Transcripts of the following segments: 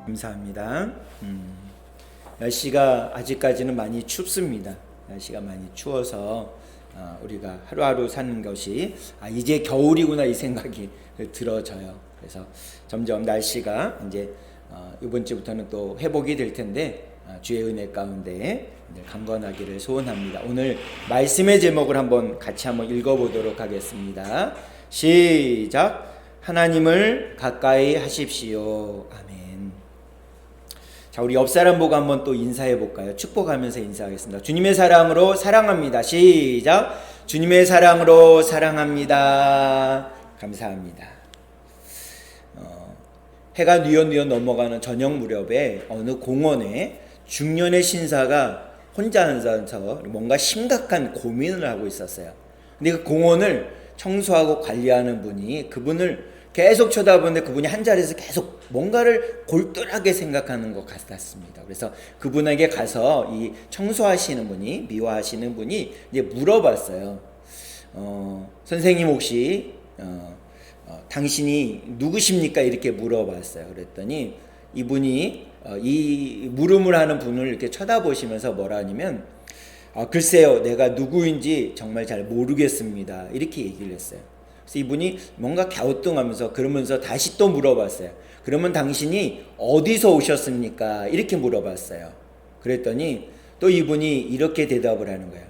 감사합니다. 날씨가 아직까지는 많이 춥습니다. 날씨가 많이 추워서 우리가 하루하루 사는 것이 이제 겨울이구나 이 생각이 들어져요. 그래서 점점 날씨가 이제 이번 주부터는 또 회복이 될 텐데 주의 은혜 가운데 강건하기를 소원합니다. 오늘 말씀의 제목을 같이 한번 읽어보도록 하겠습니다. 시작. 하나님을 가까이 하십시오. 아멘. 자, 우리 옆 사람 보고 한번 또 인사해 볼까요? 축복하면서 인사하겠습니다. 주님의 사랑으로 사랑합니다. 시작. 주님의 사랑으로 사랑합니다. 감사합니다. 해가 뉘엿뉘엿 넘어가는 저녁 무렵에 어느 공원에 중년의 신사가 혼자 앉아서 뭔가 심각한 고민을 하고 있었어요. 근데 그 공원을 청소하고 관리하는 분이 그분을 계속 쳐다보는데 그분이 한 자리에서 계속 뭔가를 골똘하게 생각하는 것 같았습니다. 그래서 그분에게 가서 이 청소하시는 분이, 미화하시는 분이 이제 물어봤어요. 선생님 혹시 당신이 누구십니까? 이렇게 물어봤어요. 그랬더니 이분이 이 물음을 하는 분을 이렇게 쳐다보시면서 뭐라 하냐면 글쎄요, 내가 누구인지 정말 잘 모르겠습니다. 이렇게 얘기를 했어요. 그래서 이분이 뭔가 갸우뚱하면서 그러면서 다시 또 물어봤어요. 그러면 당신이 어디서 오셨습니까? 이렇게 물어봤어요. 그랬더니 또 이분이 이렇게 대답을 하는 거예요.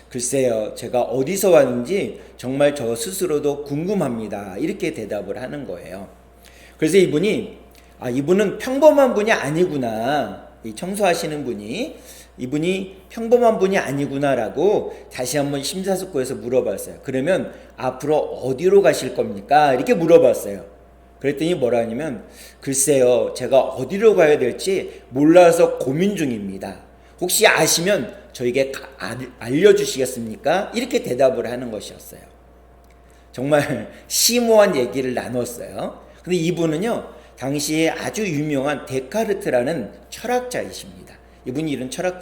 글쎄요, 제가 어디서 왔는지 정말 저 스스로도 궁금합니다. 이렇게 대답을 하는 거예요. 그래서 이분은 평범한 분이 아니구나. 이 청소하시는 분이 이분이 평범한 분이 아니구나라고 다시 한번 심사숙고해서 물어봤어요. 그러면 앞으로 어디로 가실 겁니까? 이렇게 물어봤어요. 그랬더니 뭐라 하냐면 글쎄요, 제가 어디로 가야 될지 몰라서 고민 중입니다. 혹시 아시면 저에게 알려주시겠습니까? 이렇게 대답을 하는 것이었어요. 정말 심오한 얘기를 나눴어요. 근데 이분은요, 당시에 아주 유명한 데카르트라는 철학자이십니다. 이분이 이런 철학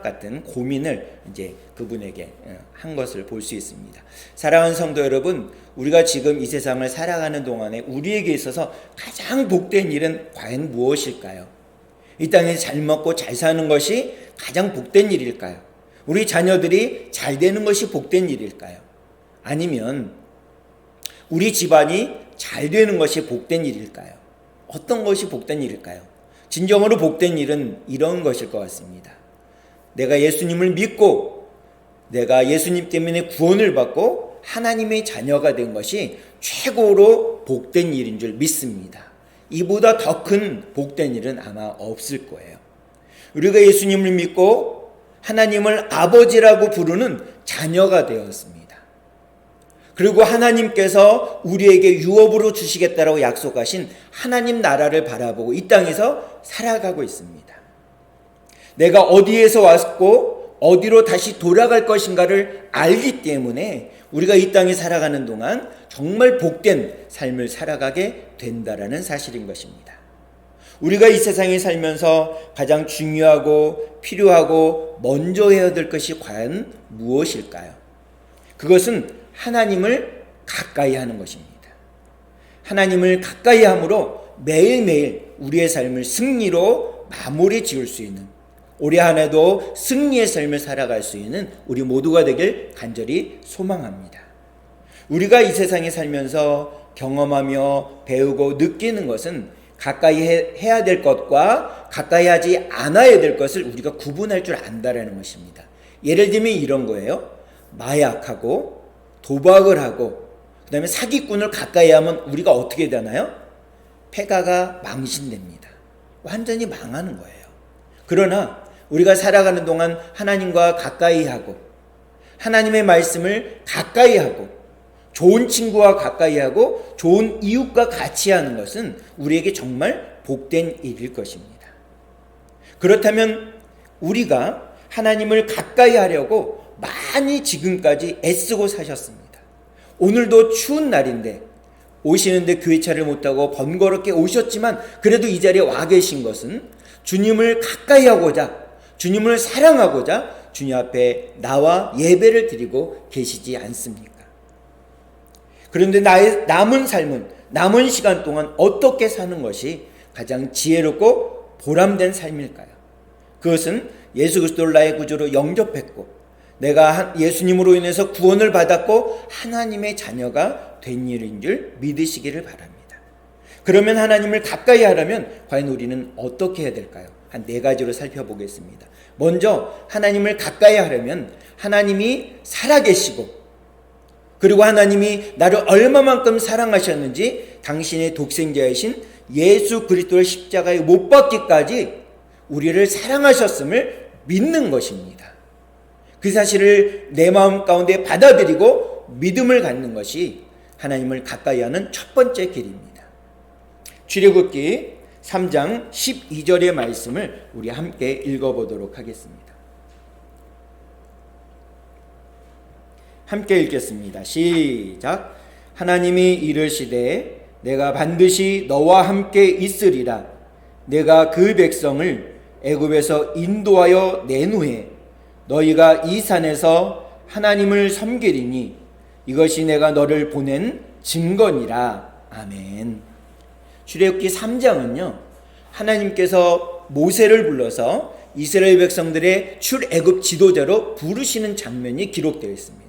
같은 고민을 이제 그분에게 한 것을 볼 수 있습니다. 사랑하는 성도 여러분, 우리가 지금 이 세상을 살아가는 동안에 우리에게 있어서 가장 복된 일은 과연 무엇일까요? 이 땅에 잘 먹고 잘 사는 것이 가장 복된 일일까요? 우리 자녀들이 잘 되는 것이 복된 일일까요? 아니면 우리 집안이 잘 되는 것이 복된 일일까요? 어떤 것이 복된 일일까요? 진정으로 복된 일은 이런 것일 것 같습니다. 내가 예수님을 믿고 내가 예수님 때문에 구원을 받고 하나님의 자녀가 된 것이 최고로 복된 일인 줄 믿습니다. 이보다 더 큰 복된 일은 아마 없을 거예요. 우리가 예수님을 믿고 하나님을 아버지라고 부르는 자녀가 되었습니다. 그리고 하나님께서 우리에게 유업으로 주시겠다라고 약속하신 하나님 나라를 바라보고 이 땅에서 살아가고 있습니다. 내가 어디에서 왔고 어디로 다시 돌아갈 것인가를 알기 때문에 우리가 이 땅에 살아가는 동안 정말 복된 삶을 살아가게 된다라는 사실인 것입니다. 우리가 이 세상에 살면서 가장 중요하고 필요하고 먼저 해야 될 것이 과연 무엇일까요? 그것은 하나님을 가까이 하는 것입니다. 하나님을 가까이 함으로 매일매일 우리의 삶을 승리로 마무리 지을 수 있는, 올해 한 해도 승리의 삶을 살아갈 수 있는 우리 모두가 되길 간절히 소망합니다. 우리가 이 세상에 살면서 경험하며 배우고 느끼는 것은 가까이 해야 될 것과 가까이 하지 않아야 될 것을 우리가 구분할 줄 안다라는 것입니다. 예를 들면 이런 거예요. 마약하고 도박을 하고 그 다음에 사기꾼을 가까이 하면 우리가 어떻게 되나요? 폐가가 망신됩니다. 완전히 망하는 거예요. 그러나 우리가 살아가는 동안 하나님과 가까이 하고 하나님의 말씀을 가까이 하고 좋은 친구와 가까이 하고 좋은 이웃과 같이 하는 것은 우리에게 정말 복된 일일 것입니다. 그렇다면 우리가 하나님을 가까이 하려고 많이 지금까지 애쓰고 사셨습니다. 오늘도 추운 날인데 오시는데 교회차를 못하고 번거롭게 오셨지만 그래도 이 자리에 와 계신 것은 주님을 가까이 하고자, 주님을 사랑하고자 주님 앞에 나와 예배를 드리고 계시지 않습니까? 그런데 나의 남은 삶은, 남은 시간 동안 어떻게 사는 것이 가장 지혜롭고 보람된 삶일까요? 그것은 예수 그리스도를 나의 구주로 영접했고 내가 예수님으로 인해서 구원을 받았고 하나님의 자녀가 된 일인 줄 믿으시기를 바랍니다. 그러면 하나님을 가까이 하려면 과연 우리는 어떻게 해야 될까요? 한 4가지로 살펴보겠습니다. 먼저 하나님을 가까이 하려면 하나님이 살아계시고 그리고 하나님이 나를 얼마만큼 사랑하셨는지 당신의 독생자이신 예수 그리스도를 십자가에 못 박기까지 우리를 사랑하셨음을 믿는 것입니다. 그 사실을 내 마음 가운데 받아들이고 믿음을 갖는 것이 하나님을 가까이 하는 첫 번째 길입니다. 출애굽기 3장 12절의 말씀을 우리 함께 읽어보도록 하겠습니다. 함께 읽겠습니다. 시작. 하나님이 이르시되 내가 반드시 너와 함께 있으리라. 내가 그 백성을 애굽에서 인도하여 낸 후에 너희가 이 산에서 하나님을 섬기리니 이것이 내가 너를 보낸 증거니라. 아멘. 출애굽기 3장은요 하나님께서 모세를 불러서 이스라엘 백성들의 출애굽 지도자로 부르시는 장면이 기록되어 있습니다.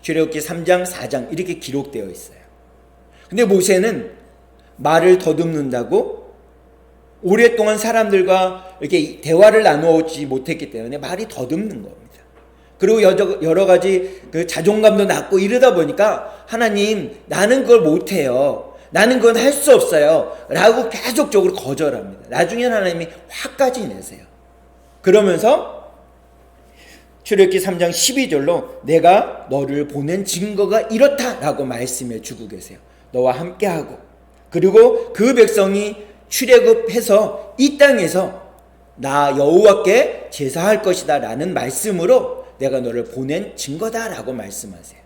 출애굽기 3장 4장 이렇게 기록되어 있어요. 근데 모세는 말을 더듬는다고 오랫동안 사람들과 이렇게 대화를 나누지 못했기 때문에 말이 더듬는 겁니다. 그리고 여러 가지 그 자존감도 낮고 이러다 보니까 하나님 나는 그걸 못해요. 나는 그건 할 수 없어요. 라고 계속적으로 거절합니다. 나중에는 하나님이 화까지 내세요. 그러면서 출애굽기 3장 12절로 내가 너를 보낸 증거가 이렇다라고 말씀해 주고 계세요. 너와 함께하고 그리고 그 백성이 출애굽해서 이 땅에서 나 여호와께 제사할 것이다 라는 말씀으로 내가 너를 보낸 증거다라고 말씀하세요.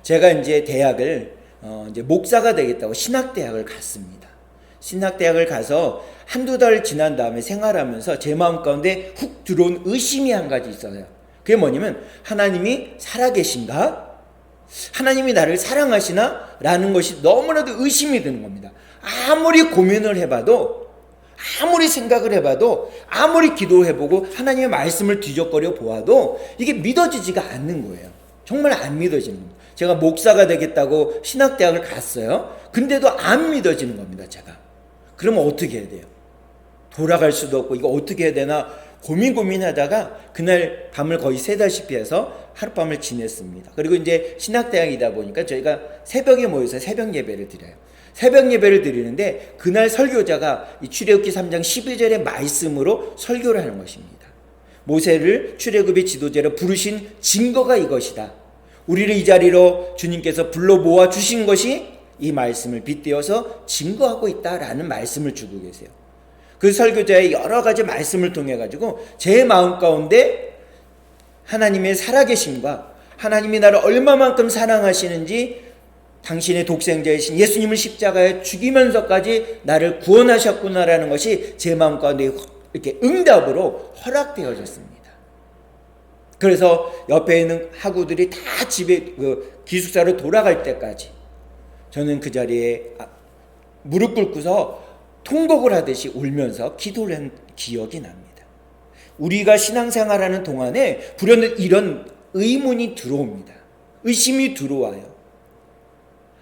제가 이제 대학을 이제 목사가 되겠다고 신학대학을 갔습니다. 신학대학을 가서 한두 달 지난 다음에 생활하면서 제 마음 가운데 훅 들어온 의심이 한 가지 있어요. 그게 뭐냐면 하나님이 살아계신가? 하나님이 나를 사랑하시나? 라는 것이 너무나도 의심이 드는 겁니다. 아무리 고민을 해봐도 아무리 생각을 해봐도 아무리 기도해보고 하나님의 말씀을 뒤적거려 보아도 이게 믿어지지가 않는 거예요. 정말 안 믿어지는 겁니다. 제가 목사가 되겠다고 신학대학을 갔어요. 근데도 안 믿어지는 겁니다. 제가. 그러면 어떻게 해야 돼요? 돌아갈 수도 없고 이거 어떻게 해야 되나 고민하다가 그날 밤을 거의 새다시피 해서 하룻밤을 지냈습니다. 그리고 이제 신학대학이다 보니까 저희가 새벽에 모여서 새벽 예배를 드려요. 새벽 예배를 드리는데 그날 설교자가 이 출애굽기 3장 12절의 말씀으로 설교를 하는 것입니다. 모세를 출애굽의 지도자로 부르신 증거가 이것이다. 우리를 이 자리로 주님께서 불러 모아 주신 것이 이 말씀을 빗대어서 증거하고 있다라는 말씀을 주고 계세요. 그 설교자의 여러 가지 말씀을 통해 가지고 제 마음 가운데 하나님의 살아계심과 하나님이 나를 얼마만큼 사랑하시는지 당신의 독생자이신 예수님을 십자가에 죽이면서까지 나를 구원하셨구나라는 것이 제 마음 가운데 이렇게 응답으로 허락되어졌습니다. 그래서 옆에 있는 학우들이 다 집에 기숙사로 돌아갈 때까지 저는 그 자리에 무릎 꿇고서 통곡을 하듯이 울면서 기도를 한 기억이 납니다. 우리가 신앙생활하는 동안에 불현듯 이런 의문이 들어옵니다. 의심이 들어와요.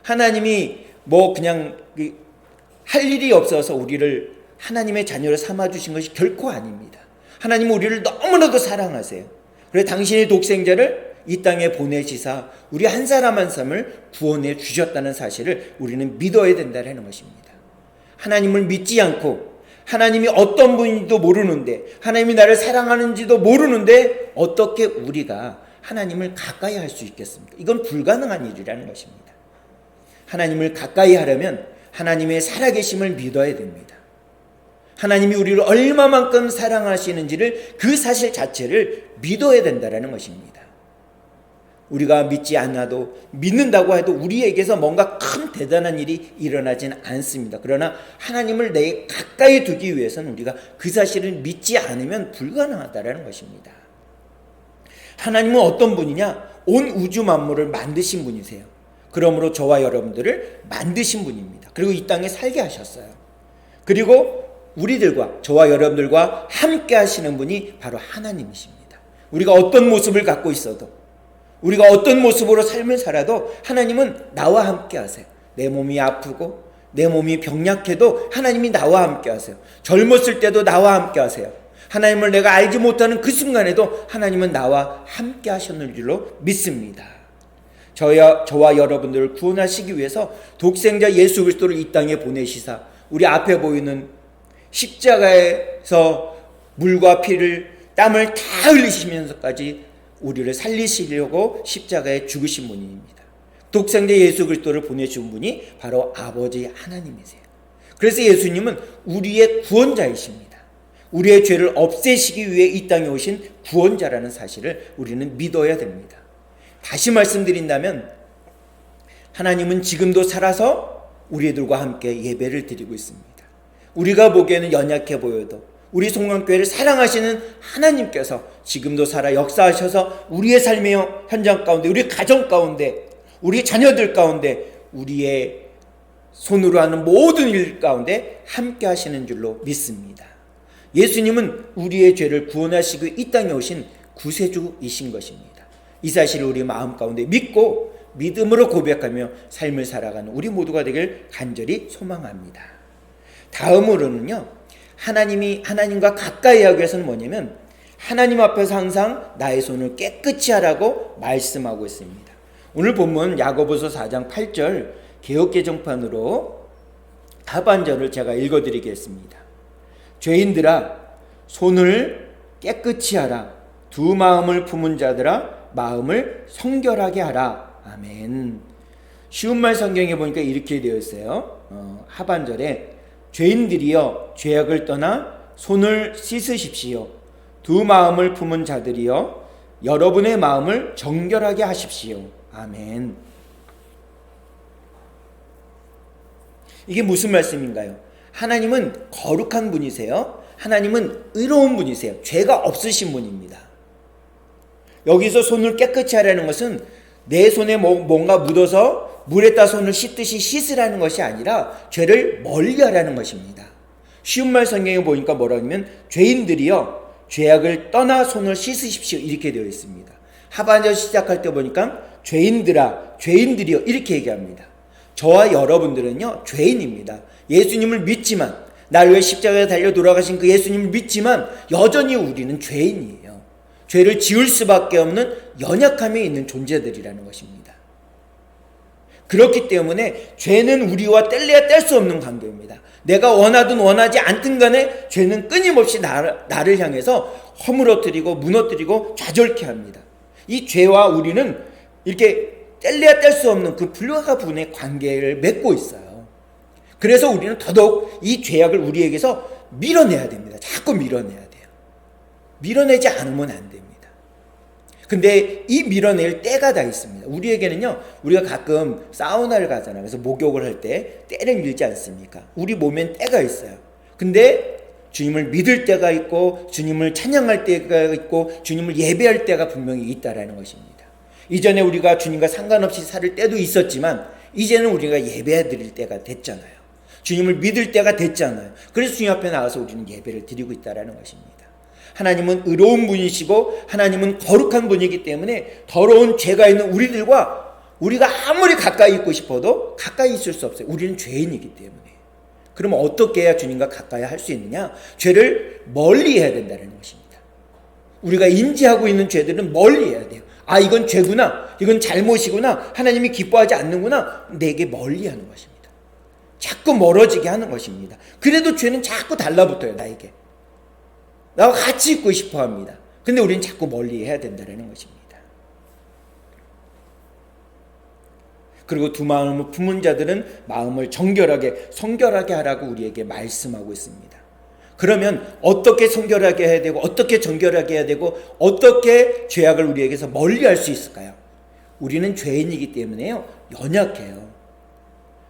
하나님이 뭐 그냥 할 일이 없어서 우리를 하나님의 자녀로 삼아주신 것이 결코 아닙니다. 하나님은 우리를 너무나도 사랑하세요. 그래서 당신의 독생자를 이 땅에 보내시사 우리 한 사람 한 사람을 구원해 주셨다는 사실을 우리는 믿어야 된다는 것입니다. 하나님을 믿지 않고 하나님이 어떤 분인지도 모르는데 하나님이 나를 사랑하는지도 모르는데 어떻게 우리가 하나님을 가까이 할 수 있겠습니까? 이건 불가능한 일이라는 것입니다. 하나님을 가까이 하려면 하나님의 살아계심을 믿어야 됩니다. 하나님이 우리를 얼마만큼 사랑하시는지를 그 사실 자체를 믿어야 된다는 것입니다. 우리가 믿지 않아도 믿는다고 해도 우리에게서 뭔가 큰 대단한 일이 일어나진 않습니다. 그러나 하나님을 내 가까이 두기 위해서는 우리가 그 사실을 믿지 않으면 불가능하다는 것입니다. 하나님은 어떤 분이냐? 온 우주 만물을 만드신 분이세요. 그러므로 저와 여러분들을 만드신 분입니다. 그리고 이 땅에 살게 하셨어요. 그리고 우리들과, 저와 여러분들과 함께 하시는 분이 바로 하나님이십니다. 우리가 어떤 모습을 갖고 있어도, 우리가 어떤 모습으로 삶을 살아도 하나님은 나와 함께 하세요. 내 몸이 아프고 내 몸이 병약해도 하나님이 나와 함께 하세요. 젊었을 때도 나와 함께 하세요. 하나님을 내가 알지 못하는 그 순간에도 하나님은 나와 함께 하셨는 줄로 믿습니다. 저와 여러분들을 구원하시기 위해서 독생자 예수 그리스도를 이 땅에 보내시사 우리 앞에 보이는 십자가에서 물과 피를, 땀을 다 흘리시면서까지 우리를 살리시려고 십자가에 죽으신 분입니다. 독생자 예수 그리스도를 보내준 분이 바로 아버지 하나님이세요. 그래서 예수님은 우리의 구원자이십니다. 우리의 죄를 없애시기 위해 이 땅에 오신 구원자라는 사실을 우리는 믿어야 됩니다. 다시 말씀드린다면 하나님은 지금도 살아서 우리들과 함께 예배를 드리고 있습니다. 우리가 보기에는 연약해 보여도 우리 송강교회를 사랑하시는 하나님께서 지금도 살아 역사하셔서 우리의 삶의 현장 가운데, 우리 가정 가운데, 우리 자녀들 가운데, 우리의 손으로 하는 모든 일 가운데 함께 하시는 줄로 믿습니다. 예수님은 우리의 죄를 구원하시고 이 땅에 오신 구세주이신 것입니다. 이 사실을 우리 마음 가운데 믿고 믿음으로 고백하며 삶을 살아가는 우리 모두가 되길 간절히 소망합니다. 다음으로는요, 하나님과 가까이 하기 위해서는 뭐냐면 하나님 앞에서 항상 나의 손을 깨끗이 하라고 말씀하고 있습니다. 오늘 본문 야고보서 4장 8절 개역개정판으로 하반절을 제가 읽어드리겠습니다. 죄인들아, 손을 깨끗이 하라. 두 마음을 품은 자들아, 마음을 성결하게 하라. 아멘. 쉬운 말 성경에 보니까 이렇게 되어 있어요. 하반절에 죄인들이여 죄악을 떠나 손을 씻으십시오. 두 마음을 품은 자들이여 여러분의 마음을 정결하게 하십시오. 아멘. 이게 무슨 말씀인가요? 하나님은 거룩한 분이세요. 하나님은 의로운 분이세요. 죄가 없으신 분입니다. 여기서 손을 깨끗이 하라는 것은 내 손에 뭔가 묻어서 물에다 손을 씻듯이 씻으라는 것이 아니라 죄를 멀리하라는 것입니다. 쉬운 말 성경에 보니까 뭐라고 하면 죄인들이여 죄악을 떠나 손을 씻으십시오 이렇게 되어 있습니다. 하반절 시작할 때 보니까 죄인들아, 죄인들이여 이렇게 얘기합니다. 저와 여러분들은요 죄인입니다. 예수님을 믿지만, 나를 위해 십자가에 달려 돌아가신 그 예수님을 믿지만 여전히 우리는 죄인이에요. 죄를 지을 수밖에 없는 연약함이 있는 존재들이라는 것입니다. 그렇기 때문에 죄는 우리와 뗄래야 뗄 수 없는 관계입니다. 내가 원하든 원하지 않든 간에 죄는 끊임없이 나를 향해서 허물어뜨리고 무너뜨리고 좌절케 합니다. 이 죄와 우리는 이렇게 뗄래야 뗄 수 없는 그 불가분의 관계를 맺고 있어요. 그래서 우리는 더더욱 이 죄악을 우리에게서 밀어내야 됩니다. 자꾸 밀어내야 돼요. 밀어내지 않으면 안 됩니다. 근데 이 밀어낼 때가 다 있습니다. 우리에게는요, 우리가 가끔 사우나를 가잖아요. 그래서 목욕을 할 때 때를 밀지 않습니까? 우리 몸엔 때가 있어요. 근데 주님을 믿을 때가 있고 주님을 찬양할 때가 있고 주님을 예배할 때가 분명히 있다라는 것입니다. 이전에 우리가 주님과 상관없이 살 때도 있었지만 이제는 우리가 예배 드릴 때가 됐잖아요. 주님을 믿을 때가 됐잖아요. 그래서 주님 앞에 나와서 우리는 예배를 드리고 있다라는 것입니다. 하나님은 의로운 분이시고 하나님은 거룩한 분이기 때문에 더러운 죄가 있는 우리들과 우리가 아무리 가까이 있고 싶어도 가까이 있을 수 없어요. 우리는 죄인이기 때문에. 그러면 어떻게 해야 주님과 가까이 할 수 있느냐? 죄를 멀리 해야 된다는 것입니다. 우리가 인지하고 있는 죄들은 멀리 해야 돼요. 아, 이건 죄구나, 이건 잘못이구나, 하나님이 기뻐하지 않는구나, 내게 멀리 하는 것입니다. 자꾸 멀어지게 하는 것입니다. 그래도 죄는 자꾸 달라붙어요. 나에게. 나와 같이 있고 싶어 합니다. 근데 우리는 자꾸 멀리 해야 된다는 것입니다. 그리고 두 마음을 품은 자들은 마음을 정결하게, 성결하게 하라고 우리에게 말씀하고 있습니다. 그러면 어떻게 성결하게 해야 되고 어떻게 정결하게 해야 되고 어떻게 죄악을 우리에게서 멀리 할 수 있을까요? 우리는 죄인이기 때문에요, 연약해요.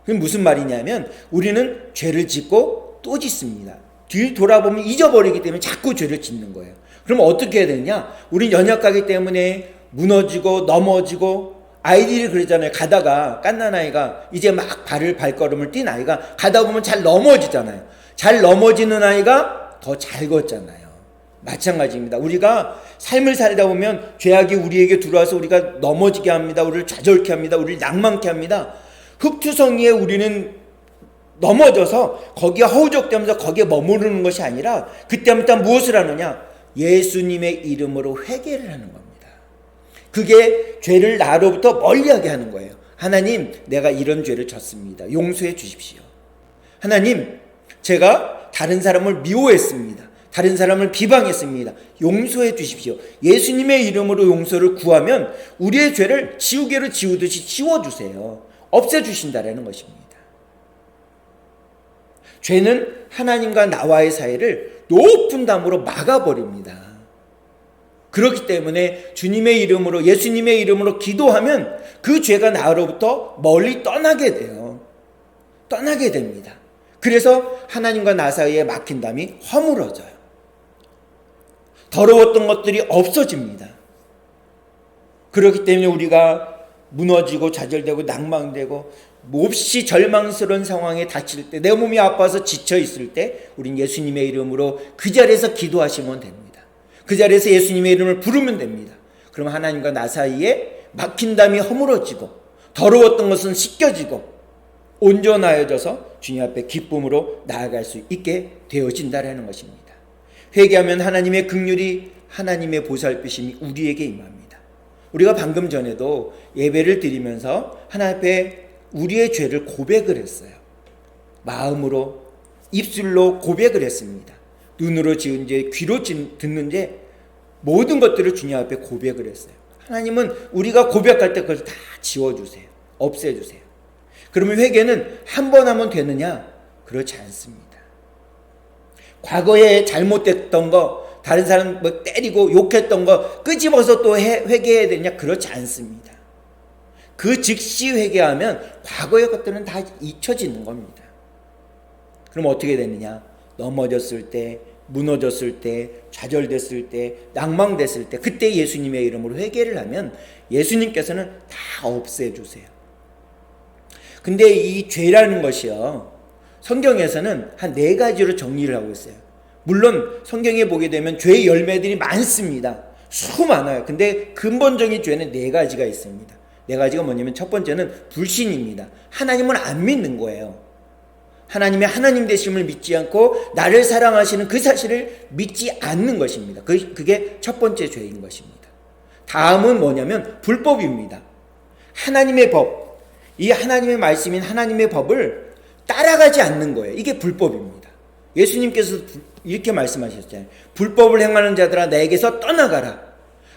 그게 무슨 말이냐면 우리는 죄를 짓고 또 짓습니다. 뒤를 돌아보면 잊어버리기 때문에 자꾸 죄를 짓는 거예요. 그럼 어떻게 해야 되느냐? 우린 연약하기 때문에 무너지고 넘어지고, 아이들이 그러잖아요. 가다가 갓난아이가 이제 막 발걸음을 뛴 아이가 가다 보면 잘 넘어지잖아요. 잘 넘어지는 아이가 더 잘 걷잖아요. 마찬가지입니다. 우리가 삶을 살다 보면 죄악이 우리에게 들어와서 우리가 넘어지게 합니다. 우리를 좌절케 합니다. 우리를 낭만케 합니다. 흙투성이에 우리는 넘어져서 거기에 허우적대면서 거기에 머무르는 것이 아니라 그때부터 무엇을 하느냐? 예수님의 이름으로 회개를 하는 겁니다. 그게 죄를 나로부터 멀리하게 하는 거예요. 하나님, 내가 이런 죄를 졌습니다. 용서해 주십시오. 하나님, 제가 다른 사람을 미워했습니다. 다른 사람을 비방했습니다. 용서해 주십시오. 예수님의 이름으로 용서를 구하면 우리의 죄를 지우개로 지우듯이 지워주세요. 없애주신다라는 것입니다. 죄는 하나님과 나와의 사이를 높은 담으로 막아버립니다. 그렇기 때문에 주님의 이름으로, 예수님의 이름으로 기도하면 그 죄가 나로부터 멀리 떠나게 돼요. 떠나게 됩니다. 그래서 하나님과 나 사이에 막힌 담이 허물어져요. 더러웠던 것들이 없어집니다. 그렇기 때문에 우리가 무너지고 좌절되고 낭망되고 몹시 절망스러운 상황에 닥칠 때, 내 몸이 아파서 지쳐 있을 때 우린 예수님의 이름으로 그 자리에서 기도하시면 됩니다. 그 자리에서 예수님의 이름을 부르면 됩니다. 그럼 하나님과 나 사이에 막힌 담이 허물어지고 더러웠던 것은 씻겨지고 온전하여져서 주님 앞에 기쁨으로 나아갈 수 있게 되어진다라는 것입니다. 회개하면 하나님의 긍휼이, 하나님의 보살피심이 우리에게 임합니다. 우리가 방금 전에도 예배를 드리면서 하나님 앞에 우리의 죄를 고백을 했어요. 마음으로, 입술로 고백을 했습니다. 눈으로 지은 죄, 귀로 듣는 죄, 모든 것들을 주님 앞에 고백을 했어요. 하나님은 우리가 고백할 때 그걸 다 지워주세요. 없애주세요. 그러면 회개는 한 번 하면 되느냐? 그렇지 않습니다. 과거에 잘못됐던 거, 다른 사람 뭐 때리고 욕했던 거 끄집어서 또 회개해야 되냐? 그렇지 않습니다. 그 즉시 회개하면 과거의 것들은 다 잊혀지는 겁니다. 그럼 어떻게 되느냐? 넘어졌을 때, 무너졌을 때, 좌절됐을 때, 낭망됐을 때, 그때 예수님의 이름으로 회개를 하면 예수님께서는 다 없애주세요. 근데 이 죄라는 것이요, 성경에서는 한 4가지로 정리를 하고 있어요. 물론 성경에 보게 되면 죄의 열매들이 많습니다. 수많아요. 근데 근본적인 죄는 4가지가 있습니다. 4가지가 뭐냐면, 첫 번째는 불신입니다. 하나님을 안 믿는 거예요. 하나님의 하나님 되심을 믿지 않고 나를 사랑하시는 그 사실을 믿지 않는 것입니다. 그게 첫 번째 죄인 것입니다. 다음은 뭐냐면 불법입니다. 하나님의 법, 이 하나님의 말씀인 하나님의 법을 따라가지 않는 거예요. 이게 불법입니다. 예수님께서 이렇게 말씀하셨잖아요. 불법을 행하는 자들아 내게서 떠나가라.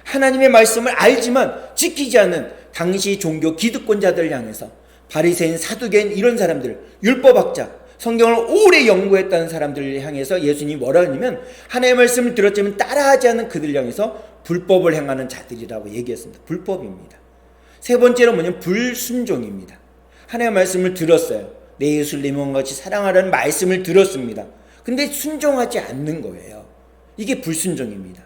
하나님의 말씀을 알지만 지키지 않는 당시 종교 기득권자들 향해서, 바리새인, 사두개인 이런 사람들, 율법학자, 성경을 오래 연구했다는 사람들을 향해서 예수님이 뭐라 하냐면, 하나님의 말씀을 들었지만 따라하지 않는 그들 향해서 불법을 행하는 자들이라고 얘기했습니다. 불법입니다. 세 번째는 뭐냐면 불순종입니다. 하나님의 말씀을 들었어요. 내 예수를 내 몸과 같이 사랑하라는 말씀을 들었습니다. 근데 순종하지 않는 거예요. 이게 불순종입니다.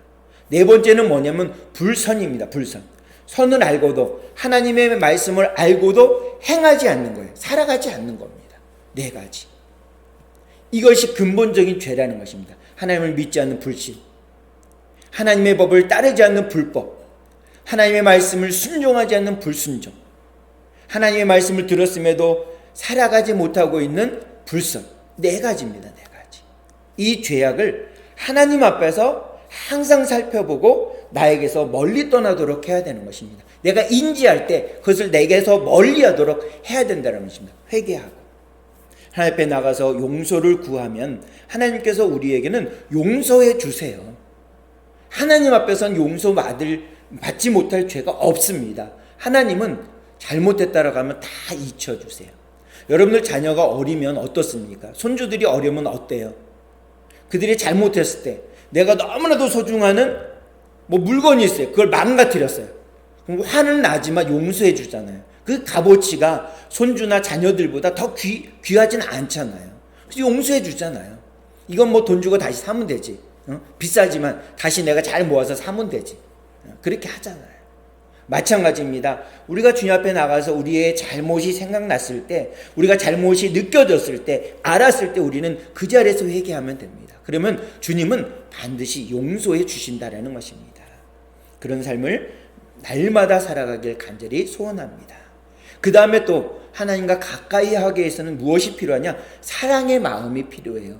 네 번째는 뭐냐면 불선입니다. 불선. 선을 알고도, 하나님의 말씀을 알고도 행하지 않는 거예요. 살아가지 않는 겁니다. 4가지. 이것이 근본적인 죄라는 것입니다. 하나님을 믿지 않는 불신, 하나님의 법을 따르지 않는 불법, 하나님의 말씀을 순종하지 않는 불순종, 하나님의 말씀을 들었음에도 살아가지 못하고 있는 불선. 4가지입니다. 4가지. 이 죄악을 하나님 앞에서 항상 살펴보고 나에게서 멀리 떠나도록 해야 되는 것입니다. 내가 인지할 때 그것을 내게서 멀리하도록 해야 된다는 것입니다. 회개하고 하나님 앞에 나가서 용서를 구하면 하나님께서 우리에게는 용서해 주세요. 하나님 앞에서는 용서받지 못할 죄가 없습니다. 하나님은 잘못했다라고 하면 다 잊혀주세요. 여러분들 자녀가 어리면 어떻습니까? 손주들이 어리면 어때요? 그들이 잘못했을 때 내가 너무나도 소중한 물건이 있어요. 그걸 망가뜨렸어요. 그럼 화는 나지만 용서해 주잖아요. 그 값어치가 손주나 자녀들보다 더 귀하진 않잖아요. 그래서 용서해 주잖아요. 이건 돈 주고 다시 사면 되지. 비싸지만 다시 내가 잘 모아서 사면 되지. 그렇게 하잖아요. 마찬가지입니다. 우리가 주님 앞에 나가서 우리의 잘못이 생각났을 때, 우리가 잘못이 느껴졌을 때, 알았을 때 우리는 그 자리에서 회개하면 됩니다. 그러면 주님은 반드시 용서해 주신다라는 것입니다. 그런 삶을 날마다 살아가길 간절히 소원합니다. 그 다음에 또 하나님과 가까이 하기 위해서는 무엇이 필요하냐? 사랑의 마음이 필요해요.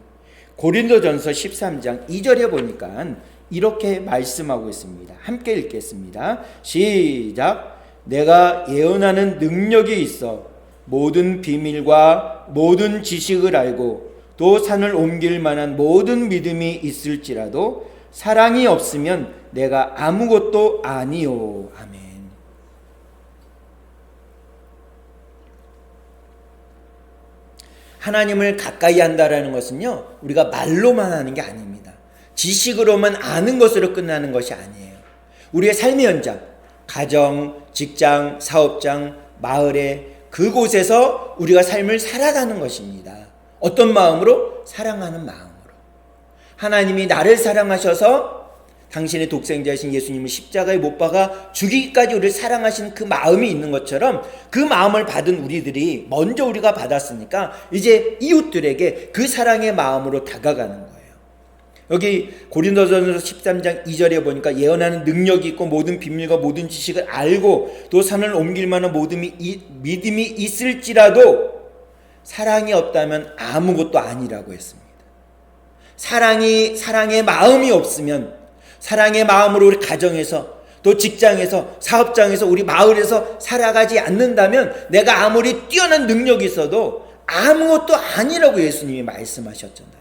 고린도전서 13장 2절에 보니까 이렇게 말씀하고 있습니다. 함께 읽겠습니다. 시작. 내가 예언하는 능력이 있어 모든 비밀과 모든 지식을 알고 또 산을 옮길 만한 모든 믿음이 있을지라도 사랑이 없으면 내가 아무것도 아니요. 아멘. 하나님을 가까이 한다라는 것은요, 우리가 말로만 하는 게 아닙니다. 지식으로만 아는 것으로 끝나는 것이 아니에요. 우리의 삶의 현장, 가정, 직장, 사업장, 마을에 그곳에서 우리가 삶을 살아가는 것입니다. 어떤 마음으로? 사랑하는 마음으로. 하나님이 나를 사랑하셔서 당신의 독생자이신 예수님을 십자가에 못 박아 죽이기까지 우리를 사랑하신 그 마음이 있는 것처럼 그 마음을 받은 우리들이 먼저 우리가 받았으니까 이제 이웃들에게 그 사랑의 마음으로 다가가는 거예요. 여기 고린도전서 13장 2절에 보니까 예언하는 능력이 있고 모든 비밀과 모든 지식을 알고 또 산을 옮길 만한 모든 믿음이 있을지라도 사랑이 없다면 아무것도 아니라고 했습니다. 사랑의 마음이 없으면, 사랑의 마음으로 우리 가정에서 또 직장에서 사업장에서 우리 마을에서 살아가지 않는다면 내가 아무리 뛰어난 능력이 있어도 아무것도 아니라고 예수님이 말씀하셨잖아요.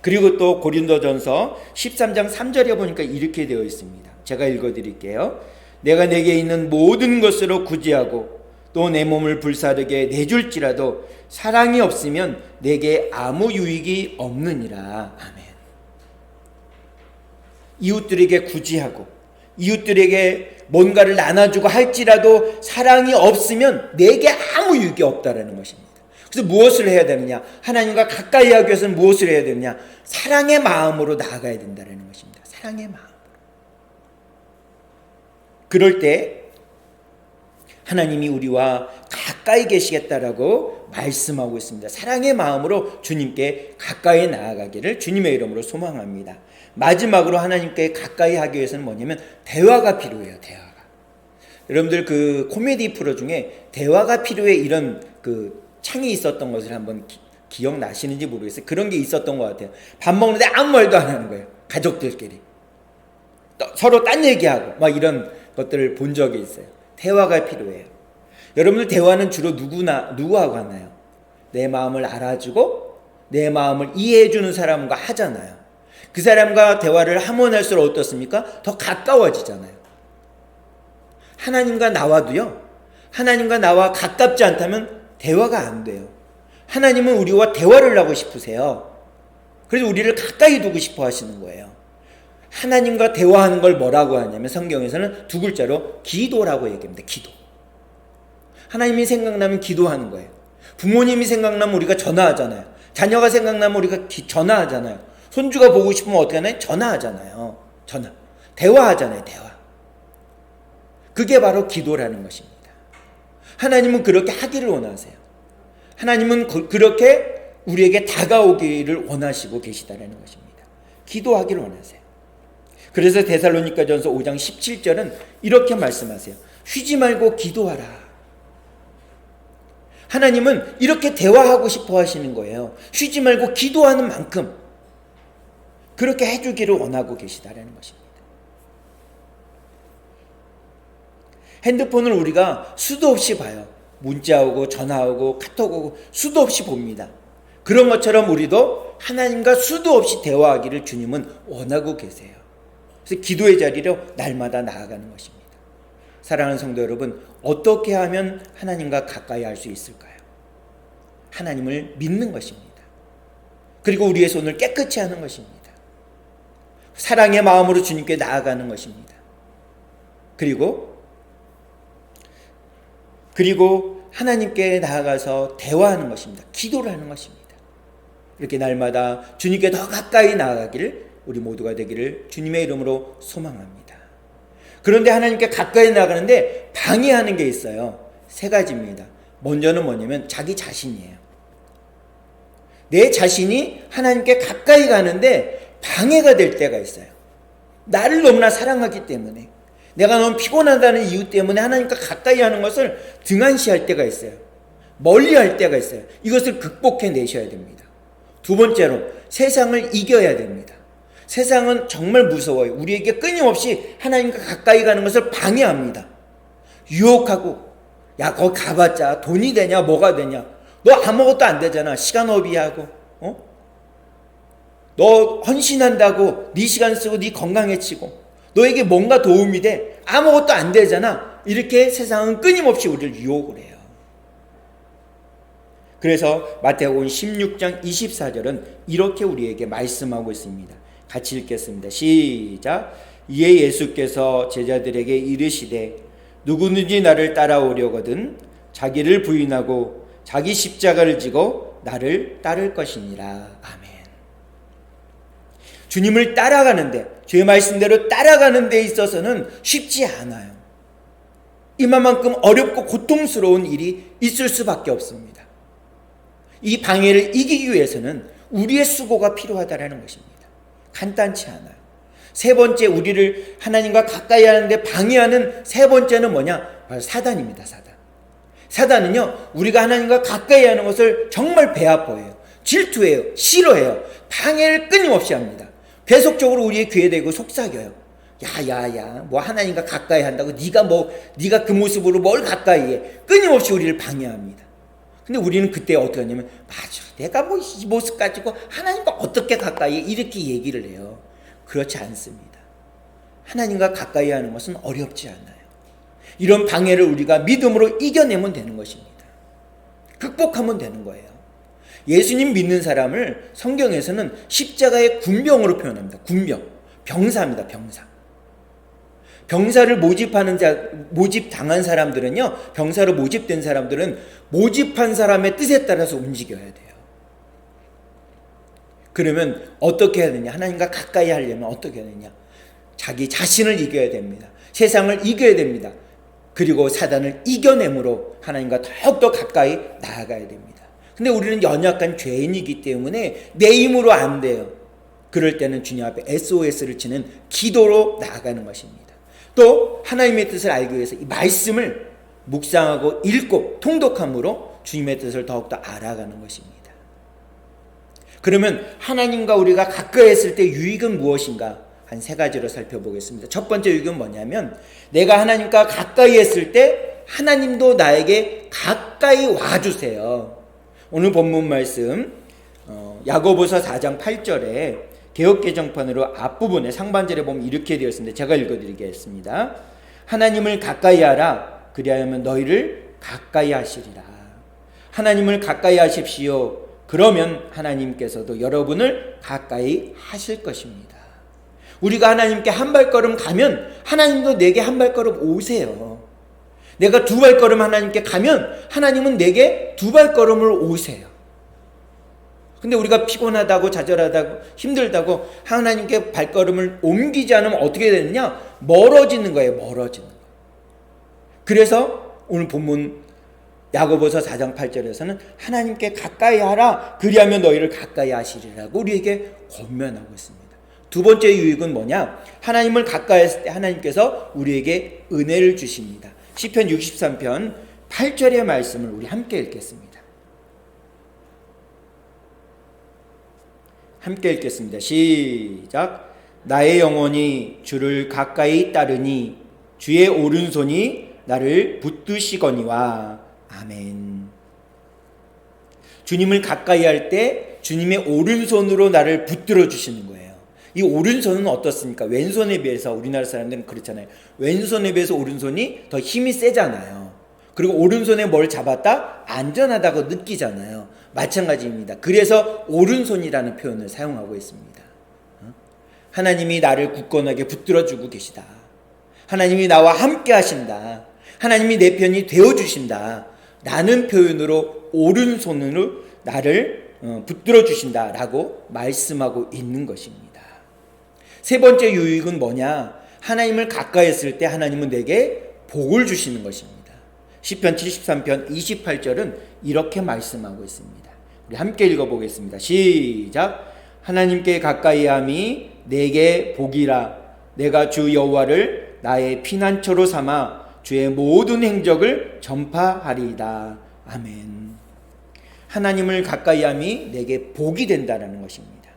그리고 또 고린도전서 13장 3절에 보니까 이렇게 되어 있습니다. 제가 읽어드릴게요. 내가 내게 있는 모든 것으로 구제하고 또 내 몸을 불사르게 내줄지라도 사랑이 없으면 내게 아무 유익이 없느니라. 아멘. 이웃들에게 구제하고 이웃들에게 뭔가를 나눠주고 할지라도 사랑이 없으면 내게 아무 유익이 없다라는 것입니다. 그래서 무엇을 해야 되느냐? 하나님과 가까이 하기 위해서는 무엇을 해야 되느냐? 사랑의 마음으로 나아가야 된다는 것입니다. 사랑의 마음으로. 그럴 때 하나님이 우리와 가까이 계시겠다라고 말씀하고 있습니다. 사랑의 마음으로 주님께 가까이 나아가기를 주님의 이름으로 소망합니다. 마지막으로 하나님께 가까이 하기 위해서는 뭐냐면 대화가 필요해요. 대화가. 여러분들 그 코미디 프로 중에 대화가 필요해 이런 그 창이 있었던 것을 한번 기억나시는지 모르겠어요. 그런 게 있었던 것 같아요. 밥 먹는데 아무 말도 안 하는 거예요. 가족들끼리. 서로 딴 얘기하고 막 이런 것들을 본 적이 있어요. 대화가 필요해요. 여러분들 대화는 주로 누구하고 하나요? 내 마음을 알아주고 내 마음을 이해해주는 사람과 하잖아요. 그 사람과 대화를 하면 할수록 어떻습니까? 더 가까워지잖아요. 하나님과 나와도요, 하나님과 나와 가깝지 않다면 대화가 안 돼요. 하나님은 우리와 대화를 하고 싶으세요. 그래서 우리를 가까이 두고 싶어 하시는 거예요. 하나님과 대화하는 걸 뭐라고 하냐면 성경에서는 두 글자로 기도라고 얘기합니다. 기도. 하나님이 생각나면 기도하는 거예요. 부모님이 생각나면 우리가 전화하잖아요. 자녀가 생각나면 우리가 전화하잖아요. 손주가 보고 싶으면 어떻게 하나요? 전화하잖아요. 전화. 대화하잖아요. 대화. 그게 바로 기도라는 것입니다. 하나님은 그렇게 하기를 원하세요. 하나님은 그렇게 우리에게 다가오기를 원하시고 계시다는 것입니다. 기도하기를 원하세요. 그래서 데살로니가전서 5장 17절은 이렇게 말씀하세요. 쉬지 말고 기도하라. 하나님은 이렇게 대화하고 싶어 하시는 거예요. 쉬지 말고 기도하는 만큼 그렇게 해주기를 원하고 계시다는 것입니다. 핸드폰을 우리가 수도 없이 봐요. 문자 오고 전화 오고 카톡 오고 수도 없이 봅니다. 그런 것처럼 우리도 하나님과 수도 없이 대화하기를 주님은 원하고 계세요. 그래서 기도의 자리로 날마다 나아가는 것입니다. 사랑하는 성도 여러분, 어떻게 하면 하나님과 가까이 할 수 있을까요? 하나님을 믿는 것입니다. 그리고 우리의 손을 깨끗이 하는 것입니다. 사랑의 마음으로 주님께 나아가는 것입니다. 그리고 하나님께 나아가서 대화하는 것입니다. 기도를 하는 것입니다. 이렇게 날마다 주님께 더 가까이 나아가기를 우리 모두가 되기를 주님의 이름으로 소망합니다. 그런데 하나님께 가까이 나가는데 방해하는 게 있어요. 세 가지입니다. 먼저는 뭐냐면 자기 자신이에요. 내 자신이 하나님께 가까이 가는데 방해가 될 때가 있어요. 나를 너무나 사랑하기 때문에, 내가 너무 피곤하다는 이유 때문에 하나님과 가까이 하는 것을 등한시할 때가 있어요. 멀리할 때가 있어요. 이것을 극복해내셔야 됩니다. 두 번째로 세상을 이겨야 됩니다. 세상은 정말 무서워요. 우리에게 끊임없이 하나님과 가까이 가는 것을 방해합니다. 유혹하고, 야 거기 가봤자 돈이 되냐 뭐가 되냐, 너 아무것도 안 되잖아, 시간 허비하고, 너 헌신한다고 네 시간 쓰고 네 건강 해치고 너에게 뭔가 도움이 돼? 아무것도 안 되잖아. 이렇게 세상은 끊임없이 우리를 유혹을 해요. 그래서 마태복음 16장 24절은 이렇게 우리에게 말씀하고 있습니다. 같이 읽겠습니다. 시작. 이에 예수께서 제자들에게 이르시되 누구든지 나를 따라오려거든 자기를 부인하고 자기 십자가를 지고 나를 따를 것이니라. 아멘. 주님을 따라가는데, 주의 말씀대로 따라가는 데 있어서는 쉽지 않아요. 이만큼 어렵고 고통스러운 일이 있을 수밖에 없습니다. 이 방해를 이기기 위해서는 우리의 수고가 필요하다는 것입니다. 간단치 않아요. 세 번째, 우리를 하나님과 가까이 하는데 방해하는 세 번째는 뭐냐? 바로 사단입니다. 사단은요, 우리가 하나님과 가까이 하는 것을 정말 배 아파해요. 질투해요. 싫어해요. 방해를 끊임없이 합니다. 계속적으로 우리의 귀에 대고 속삭여요. 야야야, 뭐 하나님과 가까이 한다고 네가 그 모습으로 뭘 가까이 해. 끊임없이 우리를 방해합니다. 근데 우리는 그때 어떻게 하냐면, 맞아, 내가 뭐 이 모습 가지고 하나님과 어떻게 가까이 해, 이렇게 얘기를 해요. 그렇지 않습니다. 하나님과 가까이 하는 것은 어렵지 않아요. 이런 방해를 우리가 믿음으로 이겨내면 되는 것입니다. 극복하면 되는 거예요. 예수님 믿는 사람을 성경에서는 십자가의 군병으로 표현합니다. 군병, 병사입니다. 병사를 모집당한 사람들은요, 병사로 모집된 사람들은 모집한 사람의 뜻에 따라서 움직여야 돼요. 그러면 어떻게 해야 되냐? 하나님과 가까이 하려면 어떻게 해야 되냐? 자기 자신을 이겨야 됩니다. 세상을 이겨야 됩니다. 그리고 사단을 이겨내므로 하나님과 더욱더 가까이 나아가야 됩니다. 근데 우리는 연약한 죄인이기 때문에 내 힘으로 안 돼요. 그럴 때는 주님 앞에 SOS를 치는 기도로 나아가는 것입니다. 또 하나님의 뜻을 알기 위해서 이 말씀을 묵상하고 읽고 통독함으로 주님의 뜻을 더욱더 알아가는 것입니다. 그러면 하나님과 우리가 가까이 했을 때 유익은 무엇인가? 한 세 가지로 살펴보겠습니다. 첫 번째 유익은 뭐냐면, 내가 하나님과 가까이 했을 때 하나님도 나에게 가까이 와주세요. 오늘 본문 말씀 야고보서 4장 8절에 개역개정판으로 앞부분에 상반절에 보면 이렇게 되어 있습니다. 제가 읽어드리겠습니다. 하나님을 가까이 하라. 그리하면 너희를 가까이 하시리라. 하나님을 가까이 하십시오. 그러면 하나님께서도 여러분을 가까이 하실 것입니다. 우리가 하나님께 한 발걸음 가면 하나님도 내게 한 발걸음 오세요. 내가 두 발걸음 하나님께 가면 하나님은 내게 두 발걸음을 오세요. 근데 우리가 피곤하다고 좌절하다고 힘들다고 하나님께 발걸음을 옮기지 않으면 어떻게 되느냐? 멀어지는 거예요. 멀어지는 거. 그래서 오늘 본문 야고보서 4장 8절에서는 하나님께 가까이 하라. 그리하면 너희를 가까이 하시리라고 우리에게 권면하고 있습니다. 두 번째 유익은 뭐냐? 하나님을 가까이 했을 때 하나님께서 우리에게 은혜를 주십니다. 시편 63편 8절의 말씀을 우리 함께 읽겠습니다. 함께 읽겠습니다. 시작. 나의 영혼이 주를 가까이 따르니 주의 오른손이 나를 붙드시거니와. 아멘. 주님을 가까이 할 때 주님의 오른손으로 나를 붙들어 주시는 거예요. 이 오른손은 어떻습니까? 왼손에 비해서 우리나라 사람들은 그렇잖아요. 왼손에 비해서 오른손이 더 힘이 세잖아요. 그리고 오른손에 뭘 잡았다? 안전하다고 느끼잖아요. 마찬가지입니다. 그래서 오른손이라는 표현을 사용하고 있습니다. 하나님이 나를 굳건하게 붙들어주고 계시다. 하나님이 나와 함께 하신다. 하나님이 내 편이 되어주신다. 라는 표현으로 오른손으로 나를 붙들어주신다 라고 말씀하고 있는 것입니다. 세 번째 유익은 뭐냐? 하나님을 가까이 했을 때 하나님은 내게 복을 주시는 것입니다. 시편 73편 28절은 이렇게 말씀하고 있습니다. 우리 함께 읽어보겠습니다. 시작. 하나님께 가까이 함이 내게 복이라. 내가 주 여호와를 나의 피난처로 삼아 주의 모든 행적을 전파하리이다. 아멘. 하나님을 가까이 함이 내게 복이 된다는 것입니다.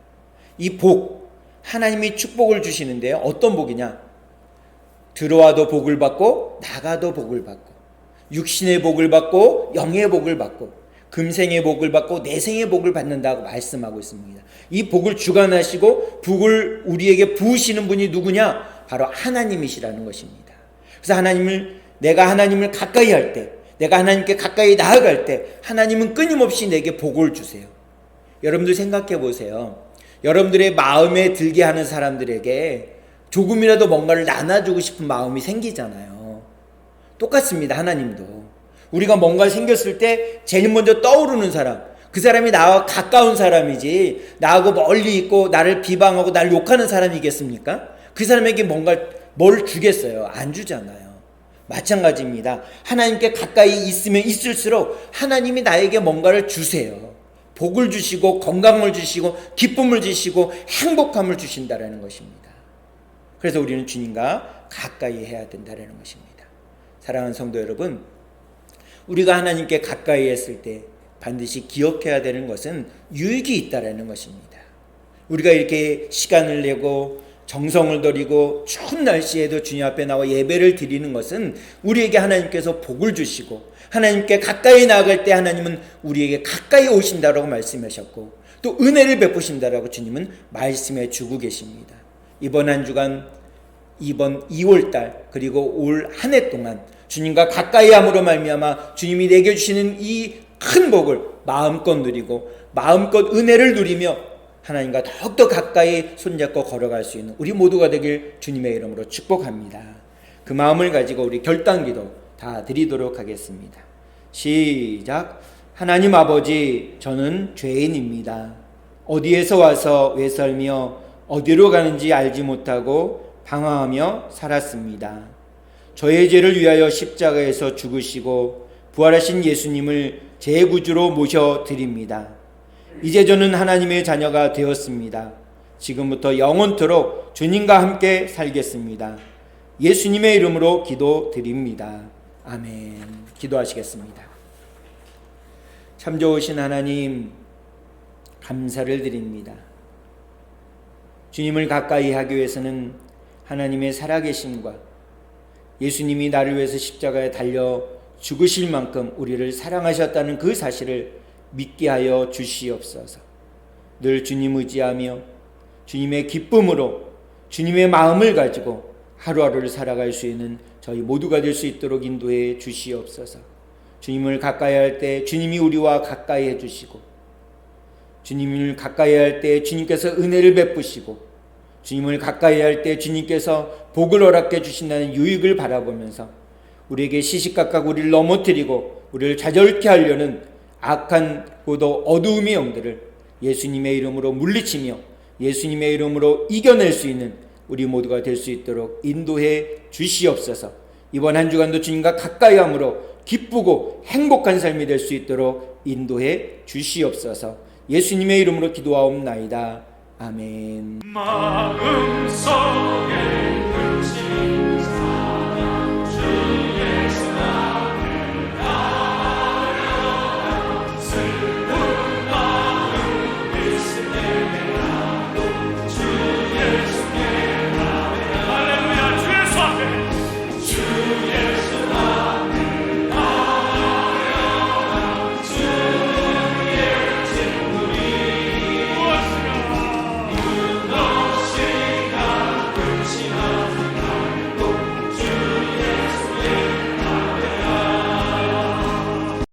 이 복, 하나님이 축복을 주시는데요. 어떤 복이냐? 들어와도 복을 받고 나가도 복을 받고, 육신의 복을 받고 영의 복을 받고, 금생의 복을 받고 내생의 복을 받는다고 말씀하고 있습니다. 이 복을 주관하시고 복을 우리에게 부으시는 분이 누구냐? 바로 하나님이시라는 것입니다. 그래서 내가 하나님을 가까이 할 때, 내가 하나님께 가까이 나아갈 때 하나님은 끊임없이 내게 복을 주세요. 여러분들 생각해 보세요. 여러분들의 마음에 들게 하는 사람들에게 조금이라도 뭔가를 나눠주고 싶은 마음이 생기잖아요. 똑같습니다. 하나님도 우리가 뭔가 생겼을 때 제일 먼저 떠오르는 사람, 그 사람이 나와 가까운 사람이지 나하고 멀리 있고 나를 비방하고 나를 욕하는 사람이겠습니까? 그 사람에게 뭘 주겠어요? 안 주잖아요. 마찬가지입니다. 하나님께 가까이 있으면 있을수록 하나님이 나에게 뭔가를 주세요. 복을 주시고 건강을 주시고 기쁨을 주시고 행복함을 주신다라는 것입니다. 그래서 우리는 주님과 가까이 해야 된다는 것입니다. 사랑하는 성도 여러분, 우리가 하나님께 가까이 했을 때 반드시 기억해야 되는 것은 유익이 있다라는 것입니다. 우리가 이렇게 시간을 내고 정성을 들이고 추운 날씨에도 주님 앞에 나와 예배를 드리는 것은 우리에게 하나님께서 복을 주시고, 하나님께 가까이 나아갈 때 하나님은 우리에게 가까이 오신다라고 말씀하셨고, 또 은혜를 베푸신다라고 주님은 말씀해 주고 계십니다. 이번 한 주간, 이번 2월달, 그리고 올 한 해 동안 주님과 가까이 함으로 말미암아 주님이 내게 주시는 이 큰 복을 마음껏 누리고 마음껏 은혜를 누리며 하나님과 더욱더 가까이 손잡고 걸어갈 수 있는 우리 모두가 되길 주님의 이름으로 축복합니다. 그 마음을 가지고 우리 결단기도 다 드리도록 하겠습니다. 시작. 하나님 아버지, 저는 죄인입니다. 어디에서 와서 왜 살며 어디로 가는지 알지 못하고 방황하며 살았습니다. 저의 죄를 위하여 십자가에서 죽으시고 부활하신 예수님을 제 구주로 모셔드립니다. 이제 저는 하나님의 자녀가 되었습니다. 지금부터 영원토록 주님과 함께 살겠습니다. 예수님의 이름으로 기도드립니다. 아멘. 기도하시겠습니다. 참 좋으신 하나님, 감사를 드립니다. 주님을 가까이 하기 위해서는 하나님의 살아계심과 예수님이 나를 위해서 십자가에 달려 죽으실 만큼 우리를 사랑하셨다는 그 사실을 믿게 하여 주시옵소서. 늘 주님 의지하며 주님의 기쁨으로 주님의 마음을 가지고 하루하루를 살아갈 수 있는 저희 모두가 될 수 있도록 인도해 주시옵소서. 주님을 가까이 할 때 주님이 우리와 가까이 해주시고, 주님을 가까이 할 때 주님께서 은혜를 베푸시고, 주님을 가까이 할 때 주님께서 복을 허락해 주신다는 유익을 바라보면서 우리에게 시시각각 우리를 넘어뜨리고 우리를 좌절케 하려는 악한 고도 어두움의 영들을 예수님의 이름으로 물리치며 예수님의 이름으로 이겨낼 수 있는 우리 모두가 될 수 있도록 인도해 주시옵소서. 이번 한 주간도 주님과 가까이 함으로 기쁘고 행복한 삶이 될 수 있도록 인도해 주시옵소서. 예수님의 이름으로 기도하옵나이다. 아멘. 마음속에